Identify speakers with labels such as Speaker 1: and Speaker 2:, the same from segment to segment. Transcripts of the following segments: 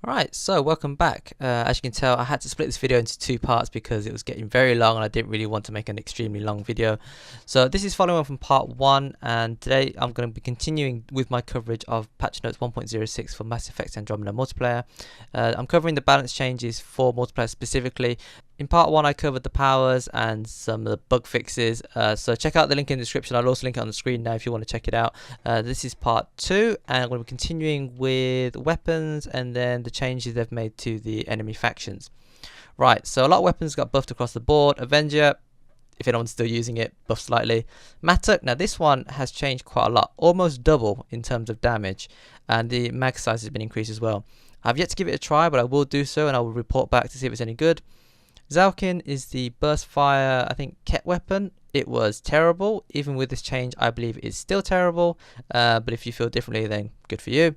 Speaker 1: Alright, so welcome back. As you can tell, I had to split this video into two parts because it was getting very long and I didn't really want to make an extremely long video. So this is following on from part 1, and today I'm going to be continuing with my coverage of patch notes 1.06 for Mass Effect Andromeda multiplayer. I'm covering the balance changes for multiplayer specifically. In part 1 I covered the powers and some of the bug fixes, so check out the link in the description. I'll also link it on the screen now if you want to check it out. This is part 2, and I'm going to be continuing with weapons and then the changes they've made to the enemy factions. Right, so a lot of weapons got buffed across the board. Avenger, if anyone's still using it, buffed slightly. Matuk, now this one has changed quite a lot, almost double in terms of damage, and the mag size has been increased as well. I've yet to give it a try, but I will do so and I will report back to see if it's any good. Zalkin is the burst fire, I think, Ket weapon. It was terrible. Even with this change, I believe it's still terrible. But if you feel differently, then good for you.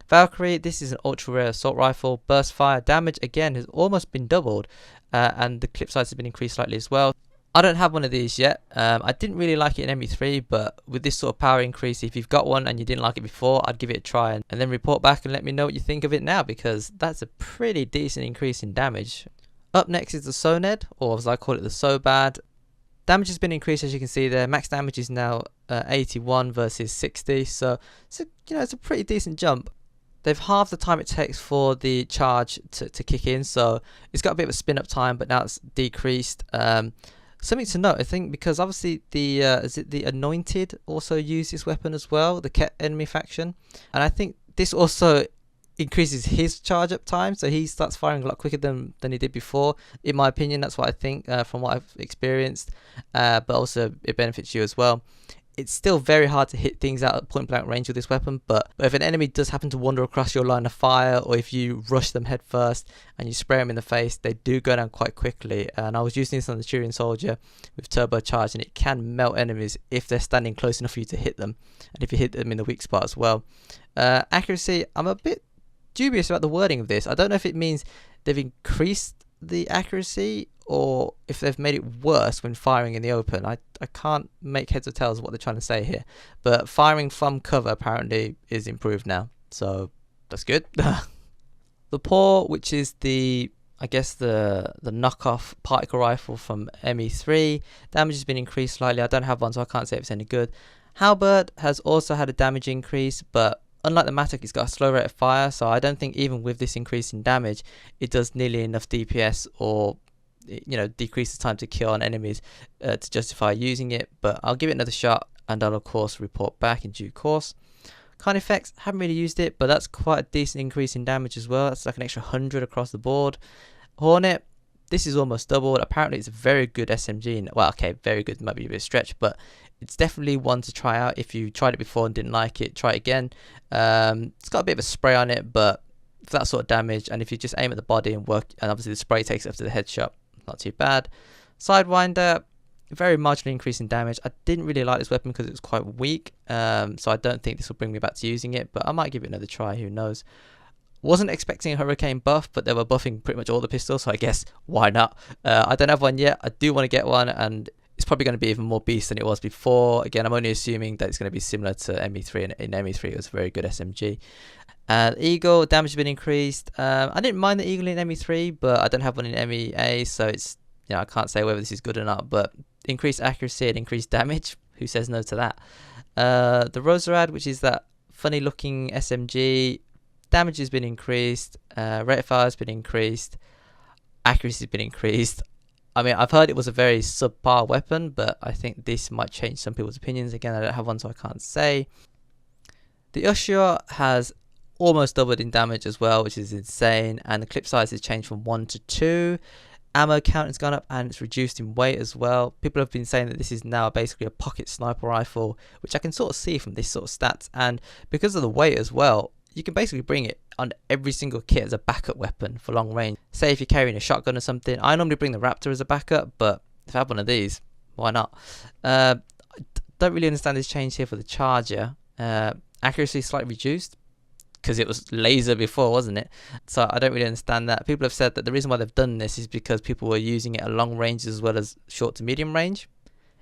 Speaker 1: Valkyrie, this is an ultra rare assault rifle. Burst fire damage again has almost been doubled, and the clip size has been increased slightly as well. I don't have one of these yet. I didn't really like it in ME3, but with this sort of power increase, if you've got one and you didn't like it before, I'd give it a try and then report back and let me know what you think of it now, because that's a pretty decent increase in damage. Up next is the Soned, or as I call it, the So-Bad. Damage has been increased, as you can see there. Max damage is now 81 versus 60, so it's a pretty decent jump. They've halved the time it takes for the charge to kick in, so it's got a bit of a spin up time, but now it's decreased. Something to note, I think, because obviously the Anointed also use this weapon as well, the Ket enemy faction, and I think this also increases his charge up time, so he starts firing a lot quicker than he did before. In my opinion, that's what I think from what I've experienced, but also it benefits you as well. It's still very hard to hit things out at point blank range with this weapon, but if an enemy does happen to wander across your line of fire, or if you rush them head first and you spray them in the face, they do go down quite quickly. And I was using this on the Turian soldier with turbocharge, and it can melt enemies if they're standing close enough for you to hit them, and if you hit them in the weak spot as well. Accuracy, I'm a bit dubious about the wording of this. I don't know if it means they've increased the accuracy or if they've made it worse when firing in the open. I can't make heads or tails of what they're trying to say here, but firing from cover apparently is improved now, so that's good. The Paw, which is I guess the knockoff particle rifle from ME3, damage has been increased slightly. I don't have one, so I can't say if it's any good. Halberd has also had a damage increase, but unlike the Matic, it's got a slow rate of fire, so I don't think even with this increase in damage, it does nearly enough DPS or decrease the time to kill on enemies to justify using it. But I'll give it another shot, and I'll of course report back in due course. Carnifex, haven't really used it, but that's quite a decent increase in damage as well. That's like an extra 100 across the board. Hornet, this is almost doubled. Apparently it's a very good SMG. Well, okay, very good might be a bit of a stretch, but it's definitely one to try out. If you tried it before and didn't like it, try it again. It's got a bit of a spray on it, but for that sort of damage, and if you just aim at the body and work, and obviously the spray takes it up to the headshot, not too bad. Sidewinder, very marginally increase in damage. I didn't really like this weapon because it was quite weak, so I don't think this will bring me back to using it, but I might give it another try, who knows. Wasn't expecting a Hurricane buff, but they were buffing pretty much all the pistols, so I guess why not. I don't have one yet. I do want to get one, and it's probably going to be even more beast than it was before. Again, I'm only assuming that it's going to be similar to ME3, and in ME3 it was a very good SMG. Eagle, damage has been increased. I didn't mind the Eagle in ME3, but I don't have one in MEA, so it's, I can't say whether this is good or not, but increased accuracy and increased damage, who says no to that? The Roserad, which is that funny looking SMG, damage has been increased, rate of fire has been increased, accuracy has been increased. I mean, I've heard it was a very subpar weapon, but I think this might change some people's opinions. Again, I don't have one, so I can't say. The Ushua has almost doubled in damage as well, which is insane, and the clip size has changed from 1 to 2. Ammo count has gone up, and it's reduced in weight as well. People have been saying that this is now basically a pocket sniper rifle, which I can sort of see from this sort of stats, and because of the weight as well, you can basically bring it on every single kit as a backup weapon for long range. Say if you're carrying a shotgun or something, I normally bring the Raptor as a backup, but if I have one of these, why not? I don't really understand this change here for the Charger. Accuracy slightly reduced, because it was laser before, wasn't it? So I don't really understand that. People have said that the reason why they've done this is because people were using it at long range as well as short to medium range.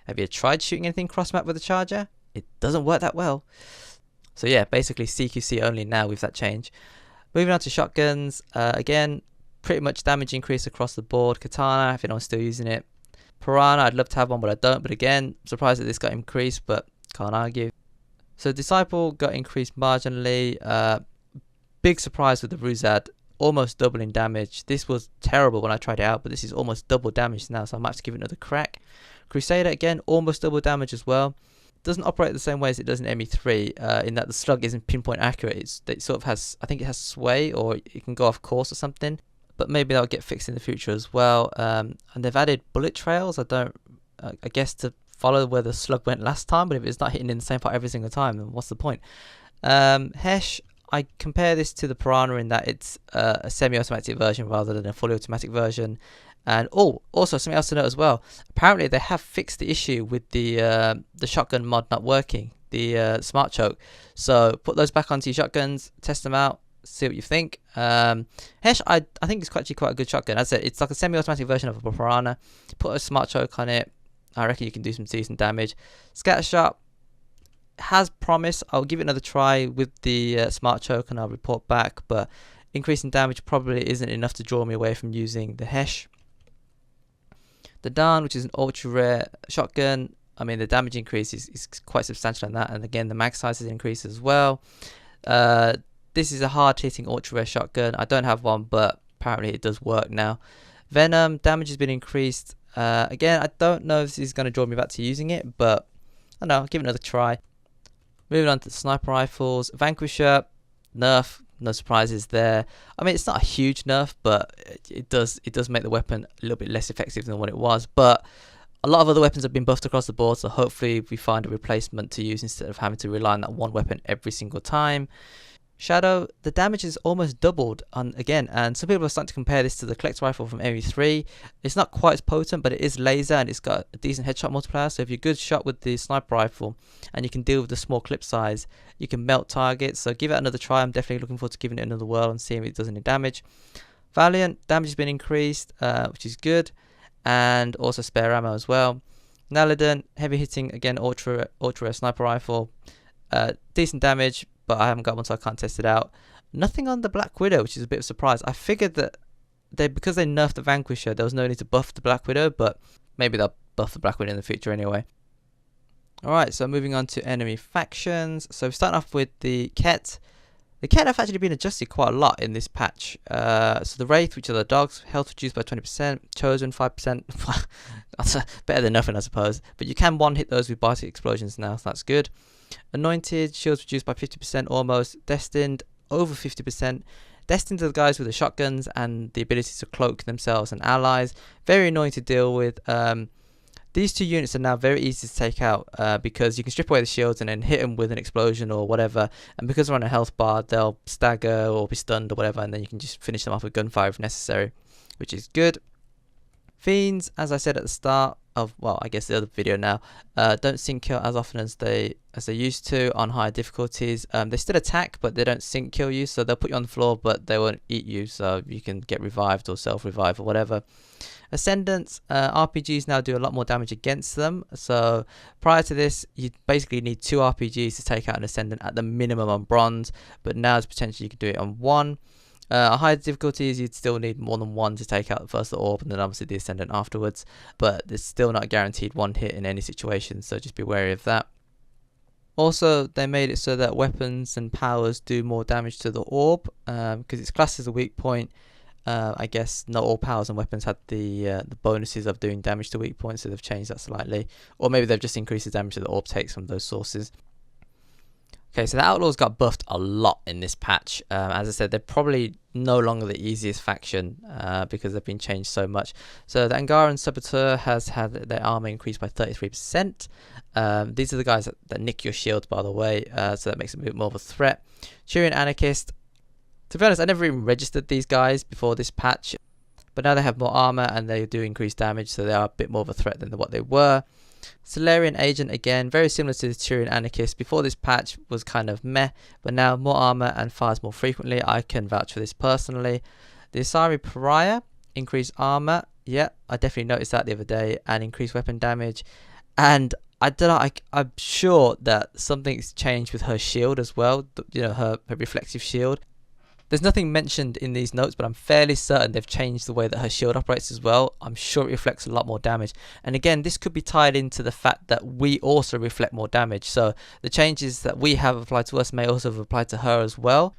Speaker 1: Have you tried shooting anything cross map with a Charger? It doesn't work that well. So yeah, basically CQC only now with that change. Moving on to shotguns, again, pretty much damage increase across the board. Katana, if anyone's still using it. Piranha, I'd love to have one, but I don't. But again, surprised that this got increased, but can't argue. So Disciple got increased marginally. Big surprise with the Ruzad, almost doubling damage. This was terrible when I tried it out, but this is almost double damage now, so I might have to give it another crack. Crusader, again, almost double damage as well. Doesn't operate the same way as it does in ME3, in that the slug isn't pinpoint accurate. It sort of has, I think it has sway, or it can go off course or something. But maybe that'll get fixed in the future as well. And they've added bullet trails. I guess to follow where the slug went last time. But if it's not hitting in the same part every single time, then what's the point? Hesh, I compare this to the Piranha in that it's a semi-automatic version rather than a fully automatic version. And also something else to note as well. Apparently they have fixed the issue with the shotgun mod not working, the smart choke. So put those back onto your shotguns, test them out, see what you think. Hesh, I think it's actually quite a good shotgun. As I said, it's like a semi-automatic version of a Piranha. Put a smart choke on it, I reckon you can do some decent damage. Scattershot has promise. I'll give it another try with the smart choke and I'll report back, but increasing damage probably isn't enough to draw me away from using the Hesh. The Dan, which is an ultra rare shotgun, I mean the damage increase is quite substantial on that, and again the mag size has increased as well. This is a hard hitting ultra rare shotgun. I don't have one, but apparently it does work now. Venom, damage has been increased. Again, I don't know if this is going to draw me back to using it, but I don't know, I'll give it another try. Moving on to the sniper rifles. Vanquisher, nerf, no surprises there. I mean, it's not a huge nerf, but it does make the weapon a little bit less effective than what it was. But a lot of other weapons have been buffed across the board, so hopefully we find a replacement to use instead of having to rely on that one weapon every single time. Shadow, the damage is almost doubled again, and some people are starting to compare this to the collect rifle from ME3. It's not quite as potent, but it is laser and it's got a decent headshot multiplier. So if you're a good shot with the sniper rifle and you can deal with the small clip size, you can melt targets. So give it another try. I'm definitely looking forward to giving it another whirl and seeing if it does any damage. Valiant, damage has been increased, which is good, and also spare ammo as well. Naladin, heavy hitting, again, ultra rare sniper rifle, decent damage, but I haven't got one, so I can't test it out. Nothing on the Black Widow, which is a bit of a surprise. I figured that because they nerfed the Vanquisher, there was no need to buff the Black Widow, but maybe they'll buff the Black Widow in the future anyway. Alright, so moving on to enemy factions. So we're starting off with the Ket. The Ket have actually been adjusted quite a lot in this patch. So the Wraith, which are the dogs, health reduced by 20%, Chosen 5%. That's better than nothing, I suppose. But you can one-hit those with Bionic Explosions now, so that's good. Anointed, shields reduced by 50% almost. Destined, over 50%. Destined to the guys with the shotguns and the ability to cloak themselves and allies. Very annoying to deal with. These two units are now very easy to take out because you can strip away the shields and then hit them with an explosion or whatever. And because they're on a health bar, they'll stagger or be stunned or whatever, and then you can just finish them off with gunfire if necessary, which is good. Fiends, as I said at the start of, well, I guess the other video now, don't sync kill as often as they used to on higher difficulties. They still attack, but they don't sync kill you, so they'll put you on the floor, but they won't eat you, so you can get revived or self-revive or whatever. Ascendants, RPGs now do a lot more damage against them. So prior to this, you basically need 2 RPGs to take out an Ascendant at the minimum on bronze, but now there's potential you can do it on 1. Higher difficulties, you'd still need more than 1 to take out the first orb and then obviously the Ascendant afterwards, but it's still not guaranteed 1 hit in any situation, so just be wary of that. Also, they made it so that weapons and powers do more damage to the orb, because it's classed as a weak point. I guess not all powers and weapons had the bonuses of doing damage to weak points, so they've changed that slightly. Or maybe they've just increased the damage that the orb takes from those sources. Okay, so the Outlaws got buffed a lot in this patch. As I said, they're probably no longer the easiest faction because they've been changed so much. So the Angaran Saboteur has had their armor increased by 33%. These are the guys that nick your shields, by the way, so that makes them a bit more of a threat. Tyrian Anarchist. To be honest, I never even registered these guys before this patch, but now they have more armor and they do increase damage, so they are a bit more of a threat than what they were. Solarian Agent, again, very similar to the Tyrian Anarchist. Before this patch was kind of meh, but now more armor and fires more frequently. I can vouch for this personally. The Asari Pariah, increased armor. Yeah, I definitely noticed that the other day, and increased weapon damage. And I don't know, I'm sure that something's changed with her shield as well, you know, her reflective shield. There's nothing mentioned in these notes, but I'm fairly certain they've changed the way that her shield operates as well. I'm sure it reflects a lot more damage. And again, this could be tied into the fact that we also reflect more damage. So the changes that we have applied to us may also have applied to her as well.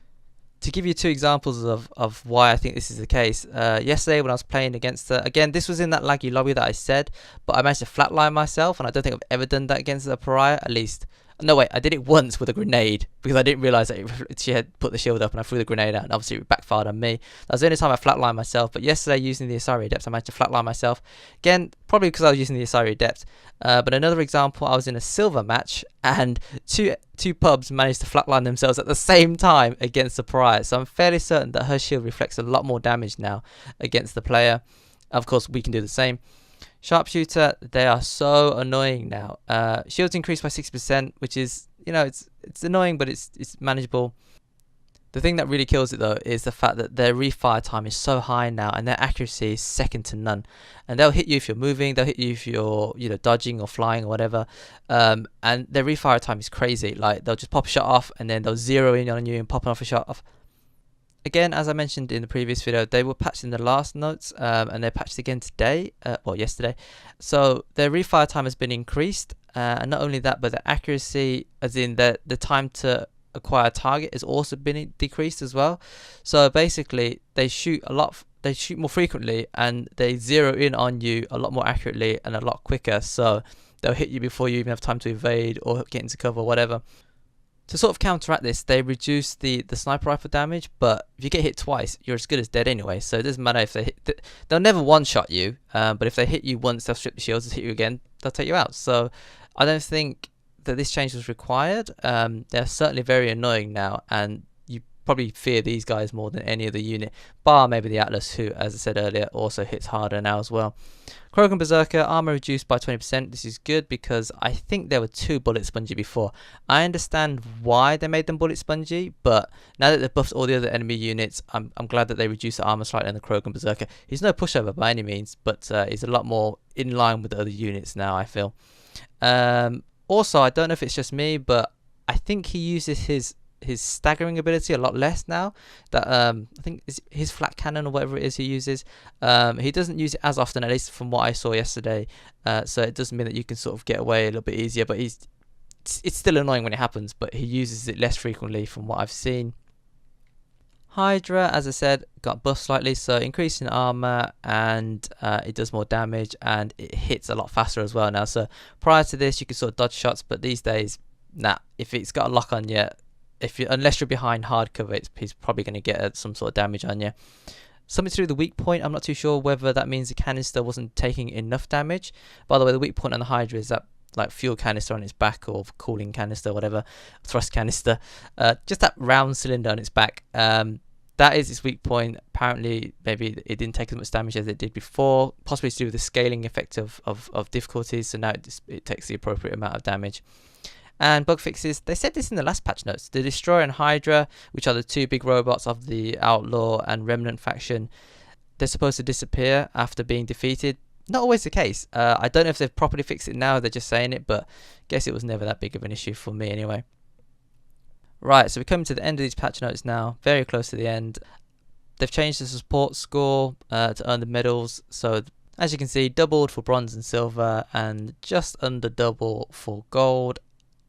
Speaker 1: To give you two examples of why I think this is the case, yesterday when I was playing against her, again, this was in that laggy lobby that I said, but I managed to flatline myself, and I don't think I've ever done that against a pariah, at least. No, wait, I did it once with a grenade because I didn't realise that she had put the shield up and I threw the grenade out, and obviously it backfired on me. That was the only time I flatlined myself, but yesterday using the Asari Adept, I managed to flatline myself. Again, probably because I was using the Asari Adept. But another example, I was in a silver match and two pubs managed to flatline themselves at the same time against the pariah. So I'm fairly certain that her shield reflects a lot more damage now against the player. Of course, we can do the same. Sharpshooter, they are so annoying now. Shields increased by 6%, which is, you know, it's annoying, but it's manageable. The thing that really kills it though is the fact that their refire time is so high now, and their accuracy is second to none. And they'll hit you if you're moving, they'll hit you if you're, you know, dodging or flying or whatever. And their refire time is crazy. Like, they'll just pop a shot off and then they'll zero in on you and pop off a shot off. Again, as I mentioned in the previous video, they were patched in the last notes, and they're patched again today, well, yesterday. So their refire time has been increased, and not only that, but the accuracy, as in the time to acquire a target, has also been decreased as well. So basically, they shoot they shoot more frequently, and they zero in on you a lot more accurately and a lot quicker. So they'll hit you before you even have time to evade or get into cover or whatever. To sort of counteract this, they reduce the sniper rifle damage, but if you get hit twice, you're as good as dead anyway. So it doesn't matter if they hit. They'll never one-shot you, but if they hit you once, they'll strip the shields, hit you again, they'll take you out. So I don't think that this change was required. They're certainly very annoying now, and you probably fear these guys more than any other unit, bar maybe the Atlas, who, as I said earlier, also hits harder now as well. Krogan Berserker, armor reduced by 20%. This is good because I think they were too bullet spongy before. I understand why they made them bullet spongy, but now that they've buffed all the other enemy units, I'm glad that they reduced the armor slightly on the Krogan Berserker. He's no pushover by any means, but he's a lot more in line with the other units now, I feel. Also, I don't know if it's just me, but I think he uses his staggering ability a lot less now. That I think is his flat cannon or whatever it is he uses. He doesn't use it as often, at least from what I saw yesterday. So it doesn't mean that you can sort of get away a little bit easier, but it's still annoying when it happens, but he uses it less frequently from what I've seen. Hydra, as I said, got buffed slightly, so increase in armor, and it does more damage, and it hits a lot faster as well now. So prior to this, you could sort of dodge shots, but these days, nah. If it's got a lock on you, unless you're behind hard cover, he's probably going to get some sort of damage on you. Something to do with the weak point, I'm not too sure whether that means the canister wasn't taking enough damage. By the way, the weak point on the Hydra is that like fuel canister on its back, or cooling canister, whatever, thrust canister, just that round cylinder on its back. That is its weak point. Apparently, maybe it didn't take as much damage as it did before, possibly to do with the scaling effect of difficulties, so now it takes the appropriate amount of damage. And bug fixes, they said this in the last patch notes. The Destroyer and Hydra, which are the two big robots of the Outlaw and Remnant faction, they're supposed to disappear after being defeated. Not always the case. I don't know if they've properly fixed it now, they're just saying it, but I guess it was never that big of an issue for me anyway. Right, so we're coming to the end of these patch notes now, very close to the end. They've changed the support score to earn the medals, so as you can see, doubled for bronze and silver, and just under double for gold.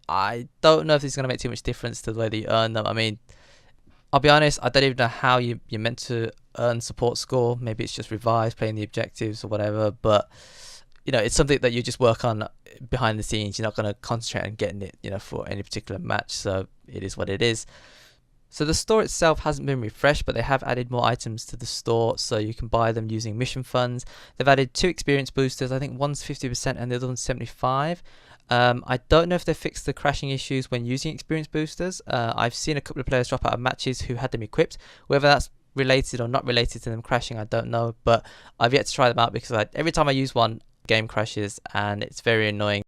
Speaker 1: I don't know if this is going to make too much difference to the way that you earn them. I mean, I'll be honest, I don't even know how you're meant to earn support score. Maybe it's just revives, playing the objectives or whatever, but you know, it's something that you just work on behind the scenes. You're not going to concentrate on getting it, you know, for any particular match, so it is what it is. So the store itself hasn't been refreshed, but they have added more items to the store, so you can buy them using mission funds. They've added 2 experience boosters. I think one's 50% and the other one's 75%. I don't know if they fixed the crashing issues when using experience boosters. I've seen a couple of players drop out of matches who had them equipped. Whether that's related or not related to them crashing, I don't know, but I've yet to try them out because every time I use one, game crashes and it's very annoying.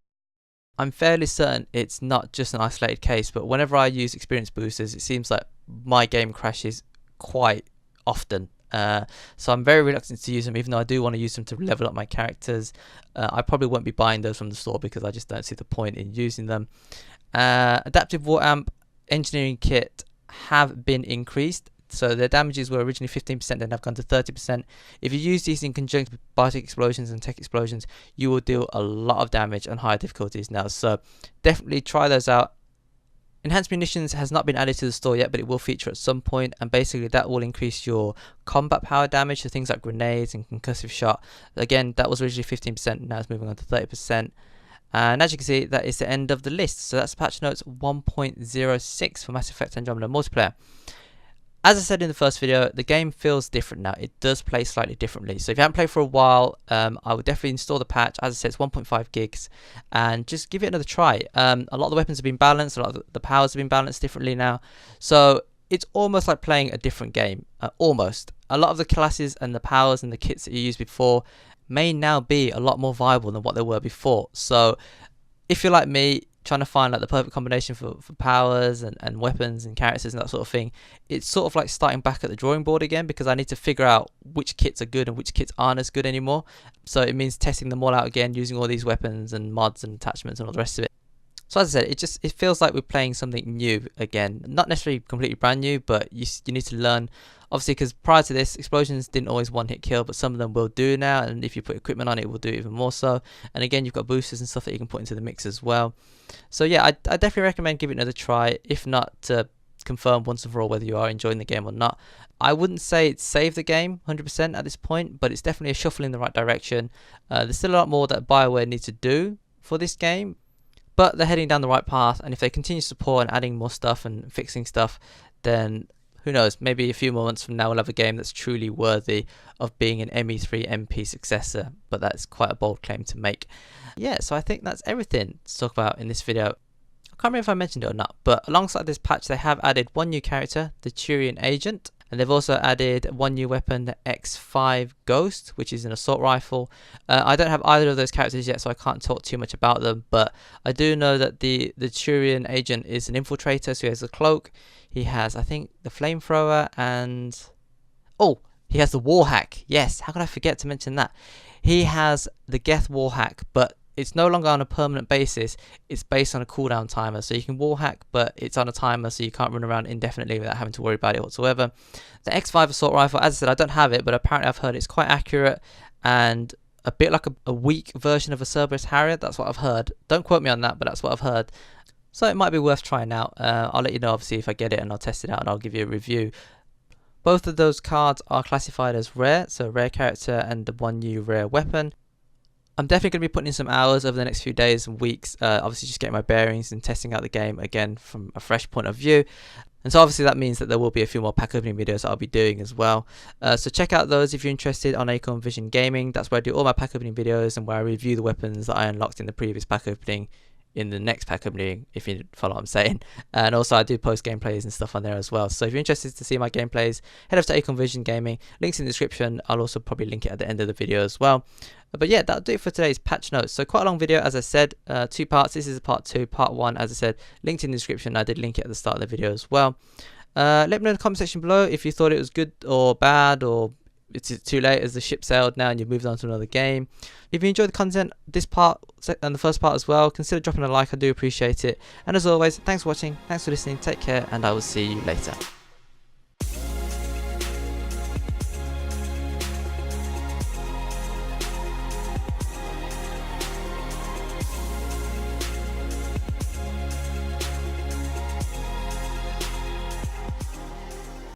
Speaker 1: I'm fairly certain it's not just an isolated case, but whenever I use experience boosters, it seems like my game crashes quite often. So I'm very reluctant to use them, even though I do want to use them to level up my characters. I probably won't be buying those from the store because I just don't see the point in using them. Adaptive war amp, engineering kit have been increased. So their damages were originally 15%, then have gone to 30%. If you use these in conjunction with biotic explosions and tech explosions, you will deal a lot of damage on higher difficulties now. So definitely try those out. Enhanced munitions has not been added to the store yet, but it will feature at some point, and basically that will increase your combat power damage to things like grenades and concussive shot. Again, that was originally 15%, now it's moving on to 30%. And as you can see, that is the end of the list. So that's patch notes 1.06 for Mass Effect Andromeda multiplayer. As I said in the first video, the game feels different now. It does play slightly differently. So if you haven't played for a while, I would definitely install the patch. As I said, it's 1.5 gigs, and just give it another try. A lot of the weapons have been balanced, a lot of the powers have been balanced differently now. So it's almost like playing a different game. Almost. A lot of the classes and the powers and the kits that you used before may now be a lot more viable than what they were before. So if you're like me, trying to find like the perfect combination for powers and weapons and characters and that sort of thing, it's sort of like starting back at the drawing board again, because I need to figure out which kits are good and which kits aren't as good anymore. So it means testing them all out again, using all these weapons and mods and attachments and all the rest of it. So as I said, it feels like we're playing something new again. Not necessarily completely brand new, but you need to learn. Obviously, because prior to this, explosions didn't always one-hit kill, but some of them will do now, and if you put equipment on it, it will do even more so. And again, you've got boosters and stuff that you can put into the mix as well. So yeah, I definitely recommend giving it another try, if not to confirm once and for all whether you are enjoying the game or not. I wouldn't say it's saved the game 100% at this point, but it's definitely a shuffle in the right direction. There's still a lot more that BioWare needs to do for this game, but they're heading down the right path, and if they continue support and adding more stuff and fixing stuff, then who knows, maybe a few more months from now we'll have a game that's truly worthy of being an ME3 MP successor, but that's quite a bold claim to make. Yeah, so I think that's everything to talk about in this video. I can't remember if I mentioned it or not, but alongside this patch they have added one new character, the Turian Agent, and they've also added one new weapon, the X5 Ghost, which is an assault rifle. I don't have either of those characters yet, so I can't talk too much about them, but I do know that the Turian Agent is an infiltrator, so he has a cloak. He has, I think, the flamethrower, and oh, he has the wall hack. Yes, how could I forget to mention that? He has the Geth wall hack, but it's no longer on a permanent basis. It's based on a cooldown timer, so you can wall hack, but it's on a timer, so you can't run around indefinitely without having to worry about it whatsoever. The X5 assault rifle, as I said, I don't have it, but apparently I've heard it's quite accurate and a bit like a weak version of a Cerberus Harrier. That's what I've heard. Don't quote me on that, but that's what I've heard. So it might be worth trying out. I'll let you know obviously if I get it, and I'll test it out and I'll give you a review. Both of those cards are classified as rare, so rare character and the one new rare weapon. I'm definitely going to be putting in some hours over the next few days and weeks, obviously just getting my bearings and testing out the game again from a fresh point of view. And so obviously that means that there will be a few more pack opening videos that I'll be doing as well. So check out those if you're interested on AcornVision Gaming. That's where I do all my pack opening videos and where I review the weapons that I unlocked in the previous pack opening in the next pack opening, if you follow what I'm saying. And also I do post gameplays and stuff on there as well. So if you're interested to see my gameplays, head over to AcornVision Gaming. Links in the description. I'll also probably link it at the end of the video as well. But yeah, that'll do it for today's patch notes. So quite a long video, as I said, 2 parts. This is part 2. Part 1, as I said, linked in the description. I did link it at the start of the video as well. Let me know in the comment section below if you thought it was good or bad, or it's too late as the ship sailed now and you've moved on to another game. If you enjoyed the content, this part and the first part as well, consider dropping a like. I do appreciate it. And as always, thanks for watching, thanks for listening, take care, and I will see you later.